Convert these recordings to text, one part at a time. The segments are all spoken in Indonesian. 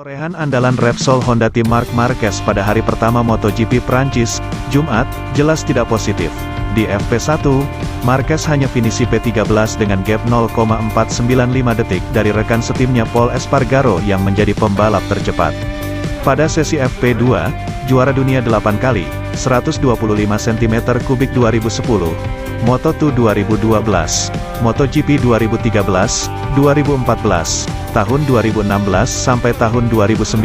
Torehan andalan Repsol Honda tim Marc Marquez pada hari pertama MotoGP Prancis, Jumat, jelas tidak positif. Di FP1, Marquez hanya finisi P13 dengan gap 0,495 detik dari rekan setimnya Pol Espargaro yang menjadi pembalap tercepat. Pada sesi FP2, juara dunia 8 kali, 125 cm3 2010, Moto2 2012, MotoGP 2013, 2014, tahun 2016 sampai tahun 2019,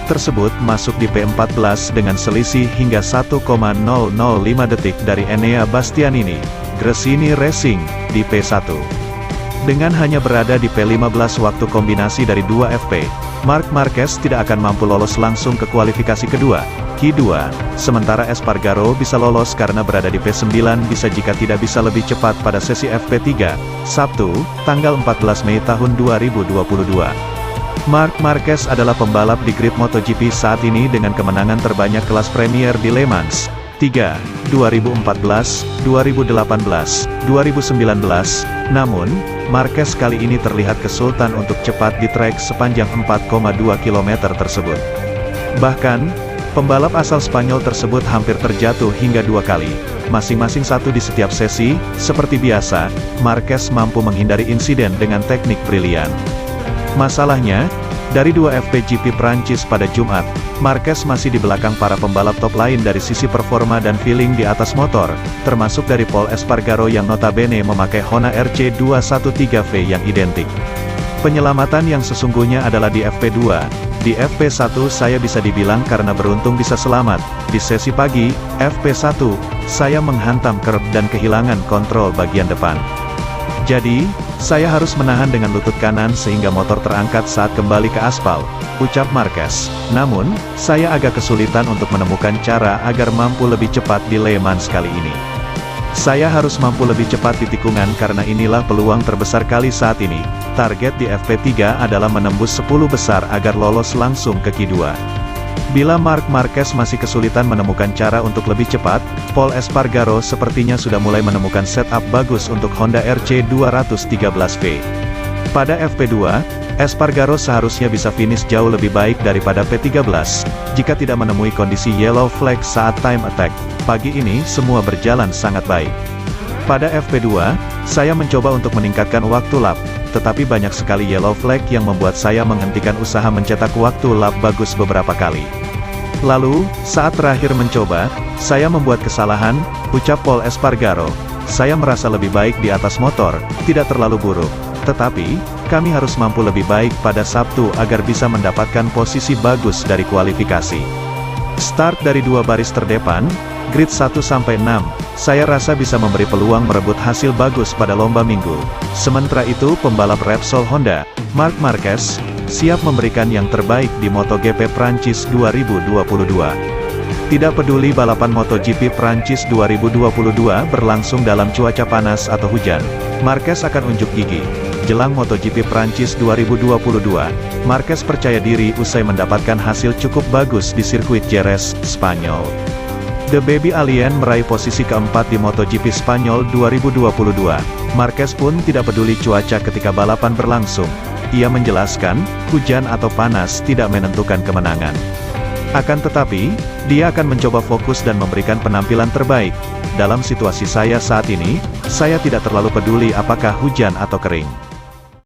tersebut masuk di P14 dengan selisih hingga 1,005 detik dari Enea Bastianini, Gresini Racing, di P1. Dengan hanya berada di P15 waktu kombinasi dari 2 FP, Marc Marquez tidak akan mampu lolos langsung ke kualifikasi kedua, Q2, sementara Espargaro bisa lolos karena berada di P9 bisa jika tidak bisa lebih cepat pada sesi FP3, Sabtu, tanggal 14 Mei tahun 2022. Marc Marquez adalah pembalap di grid MotoGP saat ini dengan kemenangan terbanyak kelas Premier di Le Mans, 3, 2014, 2018, 2019, namun, Marquez kali ini terlihat kesulitan untuk cepat di trek sepanjang 4,2 km tersebut. Bahkan, pembalap asal Spanyol tersebut hampir terjatuh hingga 2 kali, masing-masing satu di setiap sesi. Seperti biasa, Marquez mampu menghindari insiden dengan teknik brilian. Masalahnya, dari 2 FP GP Prancis pada Jumat, Marquez masih di belakang para pembalap top lain dari sisi performa dan feeling di atas motor, termasuk dari Pol Espargaro yang notabene memakai Honda RC213V yang identik. Penyelamatan yang sesungguhnya adalah di FP2. Di FP1 saya bisa dibilang karena beruntung bisa selamat. Di sesi pagi, FP1, saya menghantam kerb dan kehilangan kontrol bagian depan. Jadi, saya harus menahan dengan lutut kanan sehingga motor terangkat saat kembali ke aspal, ucap Marquez. Namun, saya agak kesulitan untuk menemukan cara agar mampu lebih cepat di Le Mans kali ini. Saya harus mampu lebih cepat di tikungan karena inilah peluang terbesar kali saat ini. Target di FP3 adalah menembus 10 besar agar lolos langsung ke Q2. Bila Marc Marquez masih kesulitan menemukan cara untuk lebih cepat, Pol Espargaro sepertinya sudah mulai menemukan setup bagus untuk Honda RC213V. Pada FP2, Espargaro seharusnya bisa finish jauh lebih baik daripada P13, jika tidak menemui kondisi yellow flag saat time attack. Pagi ini semua berjalan sangat baik. Pada FP2, saya mencoba untuk meningkatkan waktu lap, tetapi banyak sekali yellow flag yang membuat saya menghentikan usaha mencetak waktu lap bagus beberapa kali. Lalu, saat terakhir mencoba, saya membuat kesalahan, ucap Pol Espargaro. Saya merasa lebih baik di atas motor, tidak terlalu buruk. Tetapi, kami harus mampu lebih baik pada Sabtu agar bisa mendapatkan posisi bagus dari kualifikasi. Start dari 2 baris terdepan, grid 1-6, saya rasa bisa memberi peluang merebut hasil bagus pada lomba minggu. Sementara itu pembalap Repsol Honda, Marc Marquez, siap memberikan yang terbaik di MotoGP Prancis 2022. Tidak peduli balapan MotoGP Prancis 2022 berlangsung dalam cuaca panas atau hujan, Marquez akan unjuk gigi. Jelang MotoGP Prancis 2022, Marquez percaya diri usai mendapatkan hasil cukup bagus di sirkuit Jerez, Spanyol. The Baby Alien meraih posisi keempat di MotoGP Spanyol 2022. Marquez pun tidak peduli cuaca ketika balapan berlangsung. Ia menjelaskan, hujan atau panas tidak menentukan kemenangan. Akan tetapi, dia akan mencoba fokus dan memberikan penampilan terbaik. Dalam situasi saya saat ini, saya tidak terlalu peduli apakah hujan atau kering.